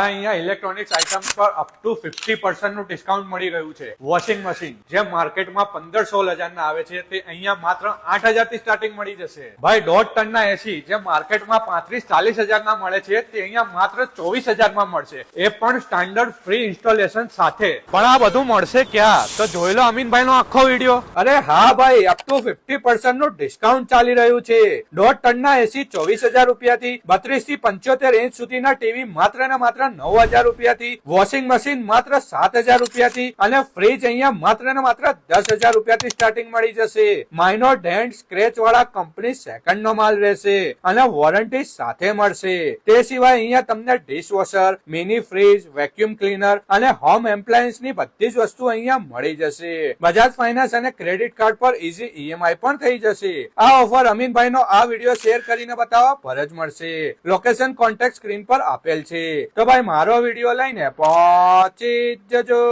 અહીંયા electronics items પર up to 50% નું ડિસ્કાઉન્ટ મળી રહ્યું છે. વોશિંગ મશીન જે માર્કેટમાં 15-16 હજારના આવે છે તે અહીંયા માત્ર 8,000 થી સ્ટાર્ટિંગ મળી જશે. ભાઈ 1.5 ટનના એસી જે માર્કેટમાં 35-40 હજારના મળે છે તે અહીંયા માત્ર 24,000 માં મળશે, એ પણ સ્ટાન્ડર્ડ ફ્રી ઇન્સ્ટોલેશન સાથે. પણ આ બધું મળશે ક્યાં? તો જોઈ લો અમીનભાઈ નો આખો વિડીયો. અરે હા ભાઈ, અપ ટુ 50% નું ડિસ્કાઉન્ટ ચાલી રહ્યું છે. 1.5 ટનના એસી 24,000 રૂપિયાથી, 32 થી 75 ઇંચ સુધીના ટીવી માત્ર ને માત્ર 9,000 રૂપિયાથી, વોશિંગ મશીન માત્ર 7,000 રૂપિયાથી અને ફ્રીજ અહીંયા માત્ર ને માત્ર 10,000 રૂપિયાથી સ્ટાર્ટિંગ મળી જશે. માઇનોર ડેન્ટ સ્ક્રેચ વાળા કંપની સેકન્ડ નો માલ રહેશે અને વોરંટી સાથે મળશે. તે સિવાય અહીંયા તમને dishwasher, mini fridge, vacuum cleaner અને હોમ એપ્લાયન્સ ની બધી જ વસ્તુ અહીંયા મળી જશે. બજાજ ફાઇનાન્સ અને ક્રેડિટ કાર્ડ પર ઇઝી ઈએમઆઈ પણ થઈ જશે. આ ઓફર અમીનભાઈ નો આ વિડીયો શેર કરીને બતાવવા પર જ મળશે. લોકેશન કોન્ટેક્ટ સ્ક્રીન પર આપેલ છે. તો ભાઈ મારો વિડીયો લઈને પહોંચી જજો.